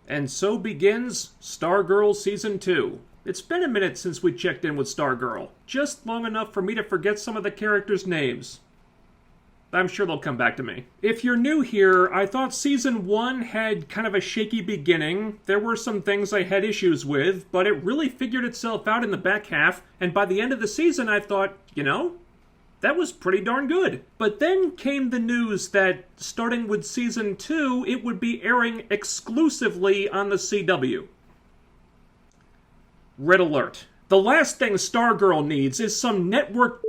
And so begins Stargirl Season 2. It's been a minute since we checked in with Stargirl. Just long enough for me to forget some of the characters' names. I'm sure they'll come back to me. If you're new here, I thought Season 1 had kind of a shaky beginning. There were some things I had issues with, but it really figured itself out in the back half, and by the end of the season I thought, that was pretty darn good. But then came the news that, starting with Season 2, it would be airing exclusively on the CW. Red alert. The last thing Stargirl needs is some network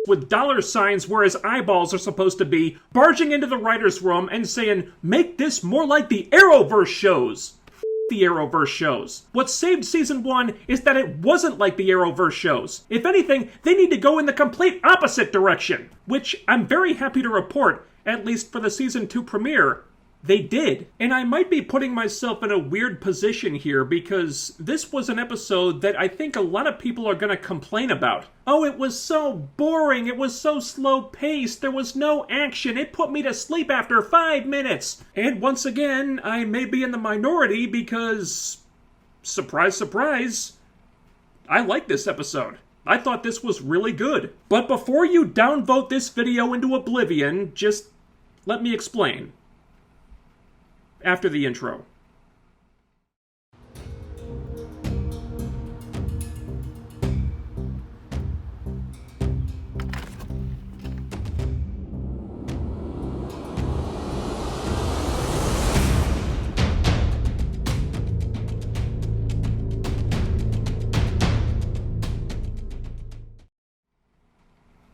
with dollar signs where his eyeballs are supposed to be, barging into the writer's room and saying, "Make this more like the Arrowverse shows." The Arrowverse shows. What saved Season 1 is that it wasn't like the Arrowverse shows. If anything, they need to go in the complete opposite direction. Which I'm very happy to report, at least for the Season 2 premiere, they did. And I might be putting myself in a weird position here because this was an episode that I think a lot of people are going to complain about. Oh, it was so boring. It was so slow-paced. There was no action. It put me to sleep after 5 minutes. And once again, I may be in the minority because, surprise, surprise, I like this episode. I thought this was really good. But before you downvote this video into oblivion, just let me explain. After the intro.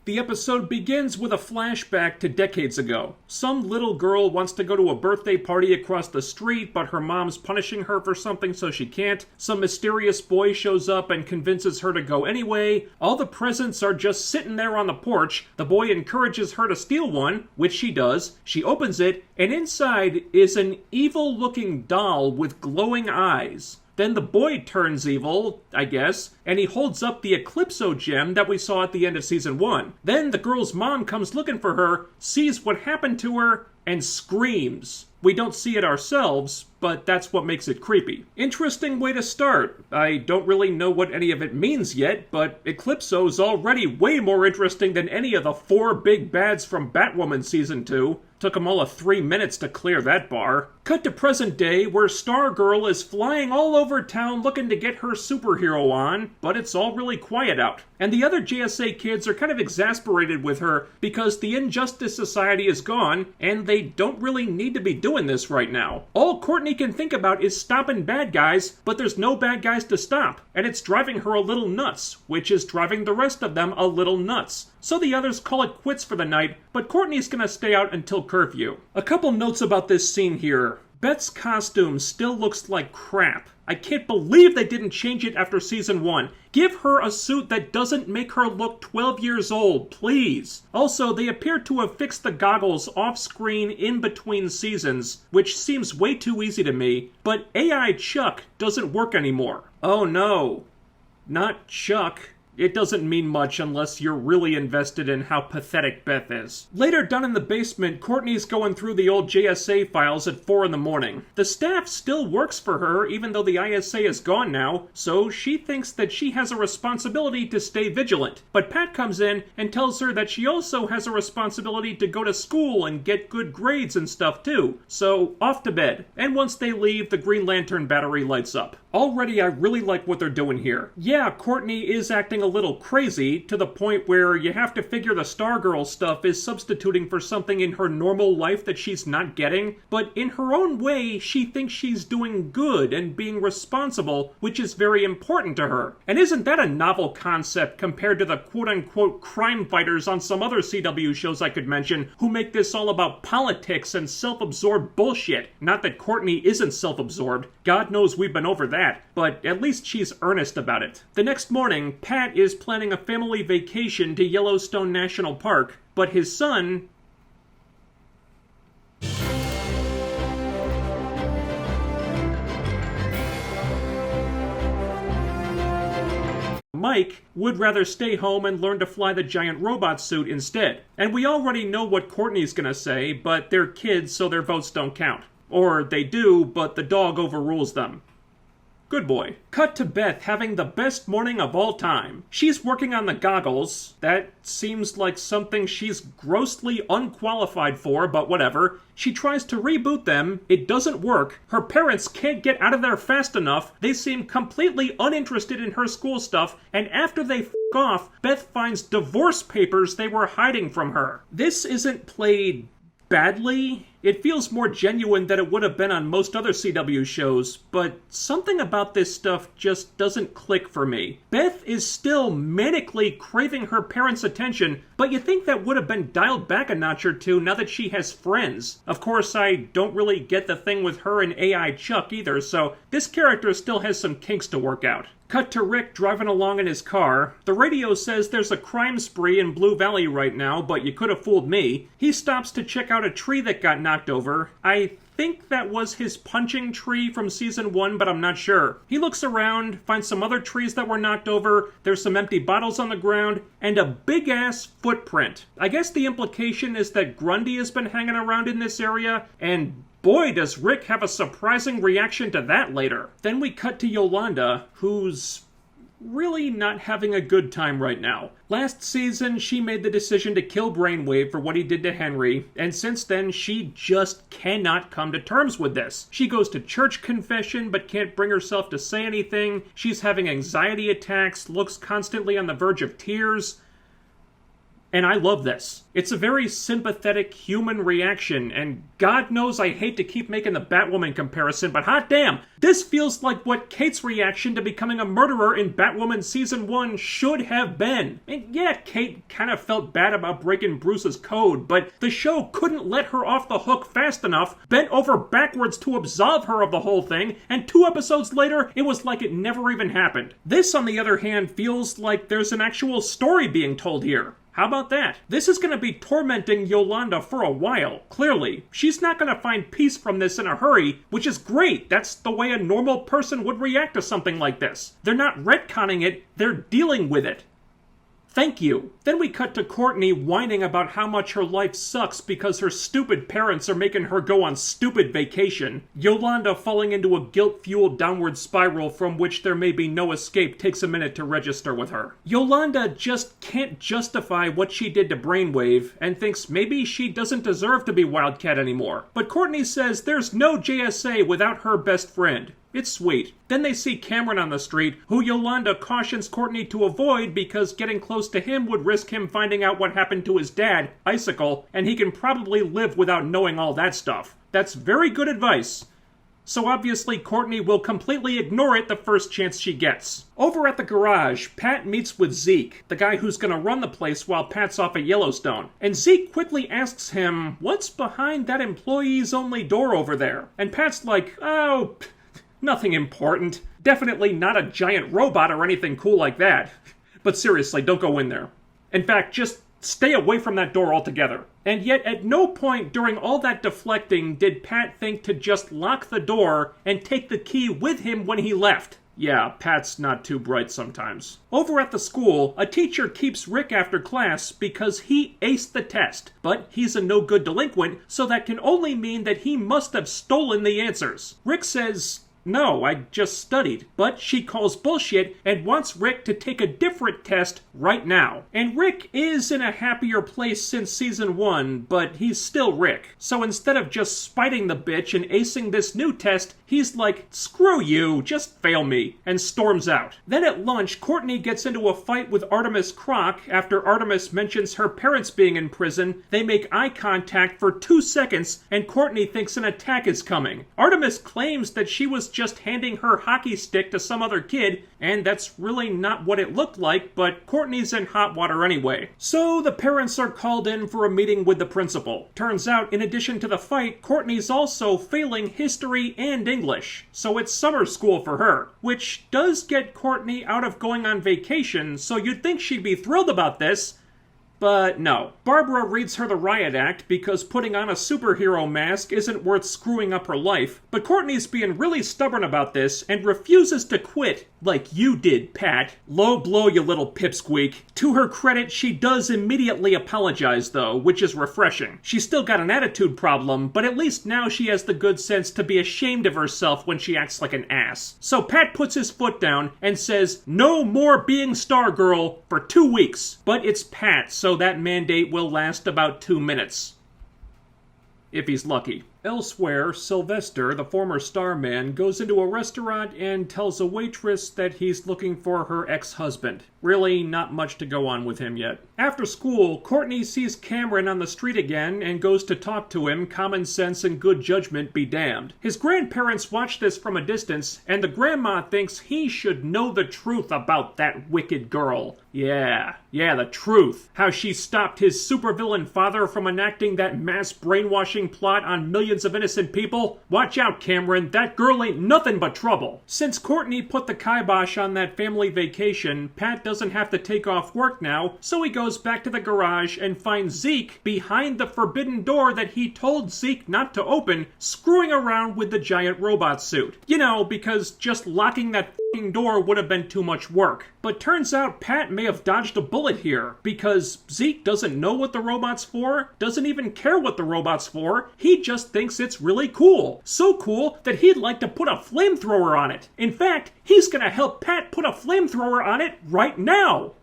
The episode begins with a flashback to decades ago. Some little girl wants to go to a birthday party across the street, but her mom's punishing her for something so she can't. Some mysterious boy shows up and convinces her to go anyway. All the presents are just sitting there on the porch. The boy encourages her to steal one, which she does. She opens it, and inside is an evil-looking doll with glowing eyes. Then the boy turns evil, I guess, and he holds up the Eclipso gem that we saw at the end of Season 1. Then the girl's mom comes looking for her, sees what happened to her, and screams. We don't see it ourselves, but that's what makes it creepy. Interesting way to start. I don't really know what any of it means yet, but Eclipso's already way more interesting than any of the 4 big bads from Batwoman Season 2. Took them all 3 minutes to clear that bar. Cut to present day, where Stargirl is flying all over town looking to get her superhero on, but it's all really quiet out. And the other JSA kids are kind of exasperated with her because the Injustice Society is gone, and they don't really need to be doing this right now. All Courtney can think about is stopping bad guys, but there's no bad guys to stop, and it's driving her a little nuts, which is driving the rest of them a little nuts. So the others call it quits for the night, but Courtney's gonna stay out until curfew. A couple notes about this scene here. Beth's costume still looks like crap. I can't believe they didn't change it after Season 1. Give her a suit that doesn't make her look 12 years old, please. Also, they appear to have fixed the goggles off-screen in between seasons, which seems way too easy to me, but AI Chuck doesn't work anymore. Oh no, not Chuck. It doesn't mean much unless you're really invested in how pathetic Beth is. Later down in the basement, Courtney's going through the old JSA files at 4 in the morning. The staff still works for her, even though the ISA is gone now, so she thinks that she has a responsibility to stay vigilant. But Pat comes in and tells her that she also has a responsibility to go to school and get good grades and stuff too. So, off to bed. And once they leave, the Green Lantern battery lights up. Already, I really like what they're doing here. Yeah, Courtney is acting a little crazy, to the point where you have to figure the Stargirl stuff is substituting for something in her normal life that she's not getting, but in her own way, she thinks she's doing good and being responsible, which is very important to her. And isn't that a novel concept compared to the quote-unquote crime fighters on some other CW shows I could mention, who make this all about politics and self-absorbed bullshit? Not that Courtney isn't self-absorbed. God knows we've been over that, but at least she's earnest about it. The next morning, Pat is planning a family vacation to Yellowstone National Park, but his son... Mike would rather stay home and learn to fly the giant robot suit instead. And we already know what Courtney's gonna say, but they're kids, so their votes don't count. Or they do, but the dog overrules them. Good boy. Cut to Beth having the best morning of all time. She's working on the goggles. That seems like something she's grossly unqualified for, but whatever. She tries to reboot them. It doesn't work. Her parents can't get out of there fast enough. They seem completely uninterested in her school stuff, and after they f*** off, Beth finds divorce papers they were hiding from her. This isn't played badly. It feels more genuine than it would have been on most other CW shows, but something about this stuff just doesn't click for me. Beth is still manically craving her parents' attention, but you think that would have been dialed back a notch or two now that she has friends. Of course, I don't really get the thing with her and AI Chuck either, so this character still has some kinks to work out. Cut to Rick driving along in his car. The radio says there's a crime spree in Blue Valley right now, but you could have fooled me. He stops to check out a tree that got knocked over. I think that was his punching tree from season 1, but I'm not sure. He looks around, finds some other trees that were knocked over, there's some empty bottles on the ground, and a big-ass footprint. I guess the implication is that Grundy has been hanging around in this area, and boy, does Rick have a surprising reaction to that later. Then we cut to Yolanda, who's really not having a good time right now. Last season, she made the decision to kill Brainwave for what he did to Henry, and since then, she just cannot come to terms with this. She goes to church confession, but can't bring herself to say anything. She's having anxiety attacks, looks constantly on the verge of tears. And I love this. It's a very sympathetic human reaction, and God knows I hate to keep making the Batwoman comparison, but hot damn, this feels like what Kate's reaction to becoming a murderer in Batwoman Season 1 should have been. And yeah, Kate kind of felt bad about breaking Bruce's code, but the show couldn't let her off the hook fast enough, bent over backwards to absolve her of the whole thing, and 2 episodes later, it was like it never even happened. This, on the other hand, feels like there's an actual story being told here. How about that? This is going to be tormenting Yolanda for a while, clearly. She's not going to find peace from this in a hurry, which is great. That's the way a normal person would react to something like this. They're not retconning it, they're dealing with it. Thank you. Then we cut to Courtney whining about how much her life sucks because her stupid parents are making her go on stupid vacation. Yolanda, falling into a guilt-fueled downward spiral from which there may be no escape, takes a minute to register with her. Yolanda just can't justify what she did to Brainwave and thinks maybe she doesn't deserve to be Wildcat anymore. But Courtney says there's no JSA without her best friend. It's sweet. Then they see Cameron on the street, who Yolanda cautions Courtney to avoid because getting close to him would risk him finding out what happened to his dad, Icicle, and he can probably live without knowing all that stuff. That's very good advice. So obviously Courtney will completely ignore it the first chance she gets. Over at the garage, Pat meets with Zeke, the guy who's gonna run the place while Pat's off at Yellowstone. And Zeke quickly asks him, what's behind that employees-only door over there? And Pat's like, oh, nothing important. Definitely not a giant robot or anything cool like that. But seriously, don't go in there. In fact, just stay away from that door altogether. And yet, at no point during all that deflecting did Pat think to just lock the door and take the key with him when he left. Yeah, Pat's not too bright sometimes. Over at the school, a teacher keeps Rick after class because he aced the test, but he's a no-good delinquent, so that can only mean that he must have stolen the answers. Rick says, no, I just studied. But she calls bullshit and wants Rick to take a different test right now. And Rick is in a happier place since season 1, but he's still Rick. So instead of just spiting the bitch and acing this new test, he's like, screw you, just fail me, and storms out. Then at lunch, Courtney gets into a fight with Artemis Croc after Artemis mentions her parents being in prison. They make eye contact for 2 seconds, and Courtney thinks an attack is coming. Artemis claims that she was just handing her hockey stick to some other kid, and that's really not what it looked like, but Courtney's in hot water anyway. So the parents are called in for a meeting with the principal. Turns out, in addition to the fight, Courtney's also failing history and English, so it's summer school for her, which does get Courtney out of going on vacation, so you'd think she'd be thrilled about this, But no. Barbara reads her the riot act because putting on a superhero mask isn't worth screwing up her life, but Courtney's being really stubborn about this and refuses to quit, like you did, Pat. Low blow, you little pipsqueak. To her credit, she does immediately apologize, though, which is refreshing. She's still got an attitude problem, but at least now she has the good sense to be ashamed of herself when she acts like an ass. So Pat puts his foot down and says, no more being Stargirl for 2 weeks. But it's Pat, so that mandate will last about 2 minutes. If he's lucky. Elsewhere, Sylvester, the former Starman, goes into a restaurant and tells a waitress that he's looking for her ex-husband. Really, not much to go on with him yet. After school, Courtney sees Cameron on the street again and goes to talk to him, common sense and good judgment be damned. His grandparents watch this from a distance, and the grandma thinks he should know the truth about that wicked girl. Yeah, the truth. How she stopped his supervillain father from enacting that mass brainwashing plot on millions of innocent people. Watch out, Cameron, that girl ain't nothing but trouble. Since Courtney put the kibosh on that family vacation, Pat doesn't have to take off work now, so he goes back to the garage and finds Zeke behind the forbidden door that he told Zeke not to open, screwing around with the giant robot suit. You know, because just locking that f***ing door would have been too much work. But turns out Pat may have dodged a bullet here, because Zeke doesn't know what the robot's for, doesn't even care what the robot's for, he just thinks it's really cool. So cool that he'd like to put a flamethrower on it. In fact, he's gonna help Pat put a flamethrower on it right now.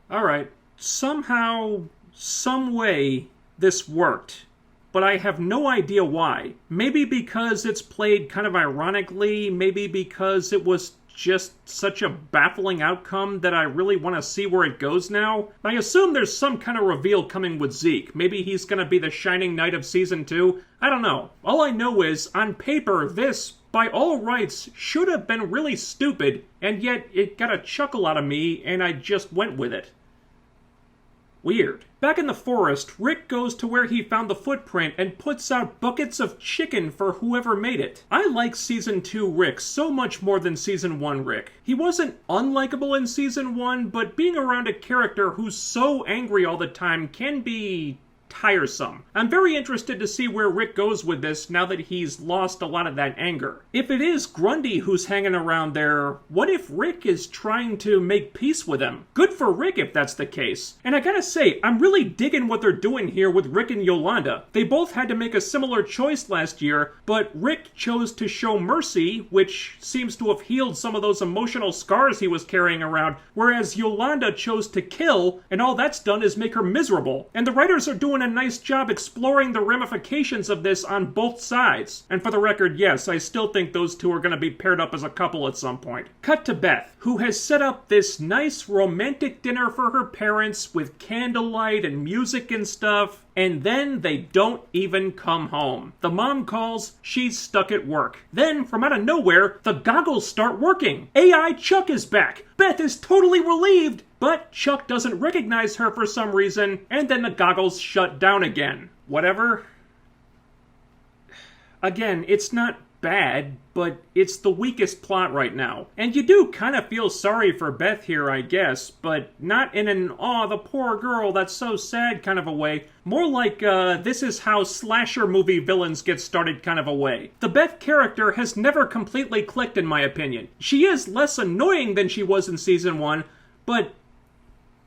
Alright, somehow, some way, this worked. But I have no idea why. Maybe because it's played kind of ironically, maybe because it was just such a baffling outcome that I really want to see where it goes now. I assume there's some kind of reveal coming with Zeke. Maybe he's going to be the shining knight of season 2. I don't know. All I know is, on paper, this, by all rights, should have been really stupid, and yet it got a chuckle out of me, and I just went with it. Weird. Back in the forest, Rick goes to where he found the footprint and puts out buckets of chicken for whoever made it. I like Season 2 Rick so much more than Season 1 Rick. He wasn't unlikable in Season 1, but being around a character who's so angry all the time can be tiresome. I'm very interested to see where Rick goes with this now that he's lost a lot of that anger. If it is Grundy who's hanging around there, what if Rick is trying to make peace with him? Good for Rick if that's the case. And I gotta say, I'm really digging what they're doing here with Rick and Yolanda. They both had to make a similar choice last year, but Rick chose to show mercy, which seems to have healed some of those emotional scars he was carrying around, whereas Yolanda chose to kill, and all that's done is make her miserable. And the writers are doing a nice job exploring the ramifications of this on both sides. And for the record, yes, I still think those two are going to be paired up as a couple at some point. Cut to Beth, who has set up this nice romantic dinner for her parents with candlelight and music and stuff, and then they don't even come home. The mom calls, she's stuck at work. Then, from out of nowhere, the goggles start working. AI Chuck is back. Beth is totally relieved, but Chuck doesn't recognize her for some reason, and then the goggles shut down again. Whatever. Again, it's not bad, but it's the weakest plot right now. And you do kind of feel sorry for Beth here, I guess, but not in an, aw, the poor girl, that's so sad kind of a way. More like, this is how slasher movie villains get started kind of a way. The Beth character has never completely clicked in my opinion. She is less annoying than she was in Season 1, but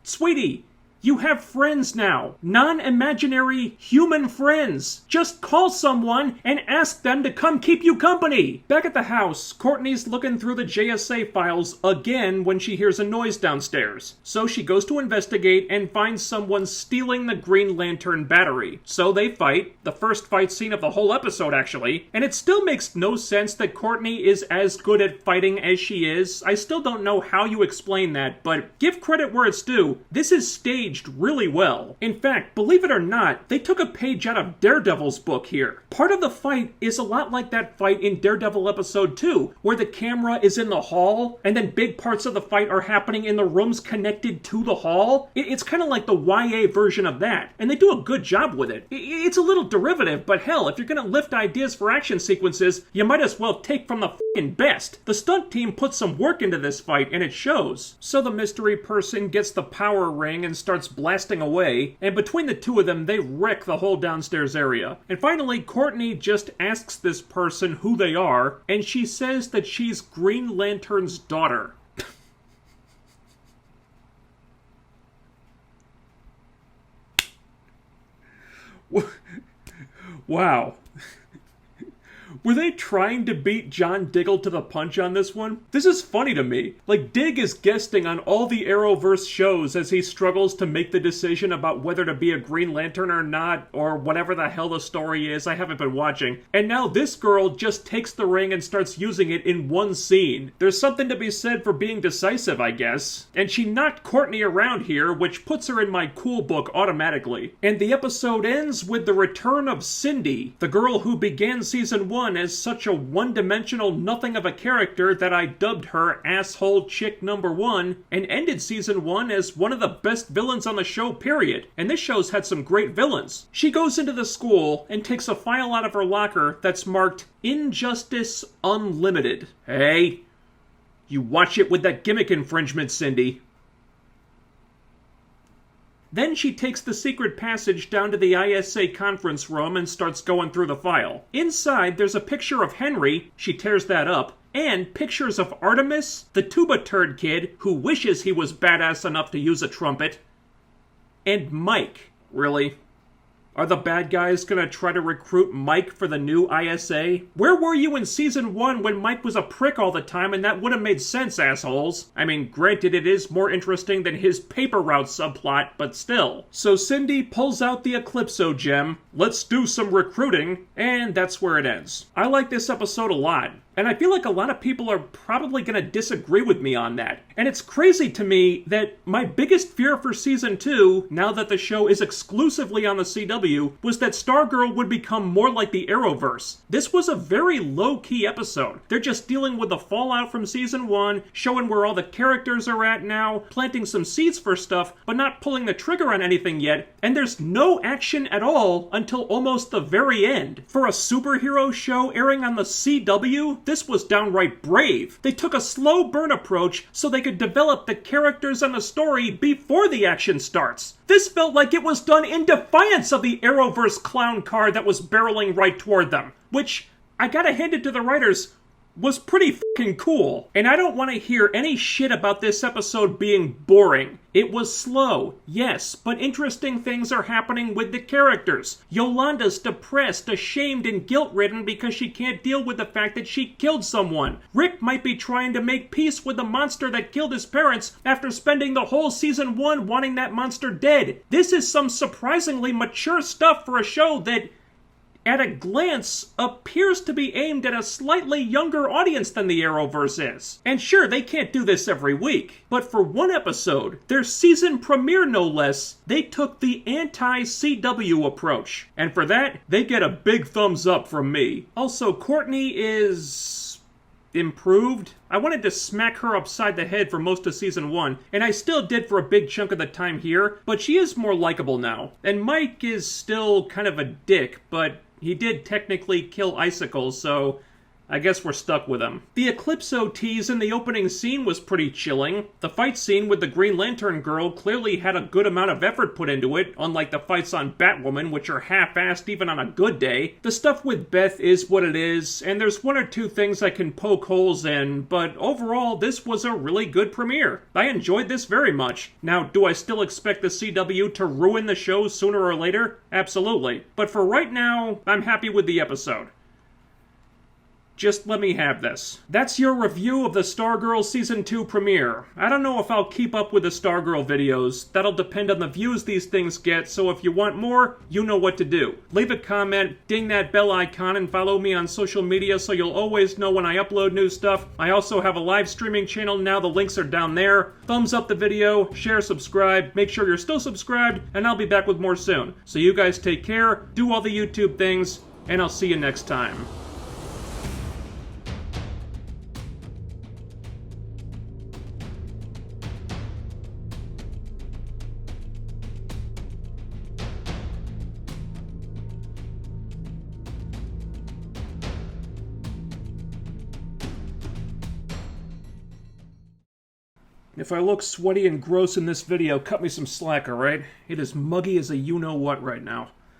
sweetie, you have friends now. Non-imaginary human friends. Just call someone and ask them to come keep you company. Back at the house, Courtney's looking through the JSA files again when she hears a noise downstairs. So she goes to investigate and finds someone stealing the Green Lantern battery. So they fight, the first fight scene of the whole episode actually, and it still makes no sense that Courtney is as good at fighting as she is. I still don't know how you explain that, but give credit where it's due. This is staged aged really well. In fact, believe it or not, they took a page out of Daredevil's book here. Part of the fight is a lot like that fight in Daredevil episode 2, where the camera is in the hall, and then big parts of the fight are happening in the rooms connected to the hall. It's kind of like the YA version of that, and they do a good job with it. It's a little derivative, but hell, if you're gonna lift ideas for action sequences, you might as well take from the f***ing best. The stunt team put some work into this fight, and it shows. So the mystery person gets the power ring and starts blasting away, and between the two of them, they wreck the whole downstairs area. And finally, Courtney just asks this person who they are, and she says that she's Green Lantern's daughter. Wow. Were they trying to beat John Diggle to the punch on this one? This is funny to me. Like, Dig is guesting on all the Arrowverse shows as he struggles to make the decision about whether to be a Green Lantern or not, or whatever the hell the story is. I haven't been watching. And now this girl just takes the ring and starts using it in one scene. There's something to be said for being decisive, I guess. And she knocked Courtney around here, which puts her in my cool book automatically. And the episode ends with the return of Cindy, the girl who began season 1 as such a one-dimensional nothing of a character that I dubbed her Asshole Chick Number 1, and ended season 1 as one of the best villains on the show, period. And this show's had some great villains. She goes into the school and takes a file out of her locker that's marked Injustice Unlimited. Hey, you watch it with that gimmick infringement, Cindy. Then she takes the secret passage down to the ISA conference room and starts going through the file. Inside, there's a picture of Henry, she tears that up, and pictures of Artemis, the tuba turd kid who wishes he was badass enough to use a trumpet, and Mike. Really? Are the bad guys gonna try to recruit Mike for the new ISA? Where were you in season 1 when Mike was a prick all the time and that would have made sense, assholes? I mean, granted it is more interesting than his paper route subplot, but still. So Cindy pulls out the Eclipso gem, let's do some recruiting, and that's where it ends. I like this episode a lot. And I feel like a lot of people are probably going to disagree with me on that. And it's crazy to me that my biggest fear for Season 2, now that the show is exclusively on the CW, was that Stargirl would become more like the Arrowverse. This was a very low-key episode. They're just dealing with the fallout from Season 1, showing where all the characters are at now, planting some seeds for stuff, but not pulling the trigger on anything yet, and there's no action at all until almost the very end. For a superhero show airing on the CW, this was downright brave. They took a slow burn approach so they could develop the characters and the story before the action starts. This felt like it was done in defiance of the Arrowverse clown car that was barreling right toward them, which, I gotta hand it to the writers, was pretty fucking cool. And I don't want to hear any shit about this episode being boring. It was slow, yes, but interesting things are happening with the characters. Yolanda's depressed, ashamed, and guilt-ridden because she can't deal with the fact that she killed someone. Rick might be trying to make peace with the monster that killed his parents after spending the whole season 1 wanting that monster dead. This is some surprisingly mature stuff for a show that, at a glance, appears to be aimed at a slightly younger audience than the Arrowverse is. And sure, they can't do this every week, but for one episode, their season premiere no less, they took the anti-CW approach. And for that, they get a big thumbs up from me. Also, Courtney is improved. I wanted to smack her upside the head for most of season 1, and I still did for a big chunk of the time here, but she is more likable now. And Mike is still kind of a dick, but he did technically kill Icicles, so I guess we're stuck with him. The Eclipso tease in the opening scene was pretty chilling. The fight scene with the Green Lantern girl clearly had a good amount of effort put into it, unlike the fights on Batwoman, which are half-assed even on a good day. The stuff with Beth is what it is, and there's one or two things I can poke holes in, but overall, this was a really good premiere. I enjoyed this very much. Now, do I still expect the CW to ruin the show sooner or later? Absolutely. But for right now, I'm happy with the episode. Just let me have this. That's your review of the Stargirl Season 2 premiere. I don't know if I'll keep up with the Stargirl videos. That'll depend on the views these things get, so if you want more, you know what to do. Leave a comment, ding that bell icon, and follow me on social media so you'll always know when I upload new stuff. I also have a live streaming channel now, the links are down there. Thumbs up the video, share, subscribe, make sure you're still subscribed, and I'll be back with more soon. So you guys take care, do all the YouTube things, and I'll see you next time. If I look sweaty and gross in this video, cut me some slack, alright? It is muggy as a you-know-what right now.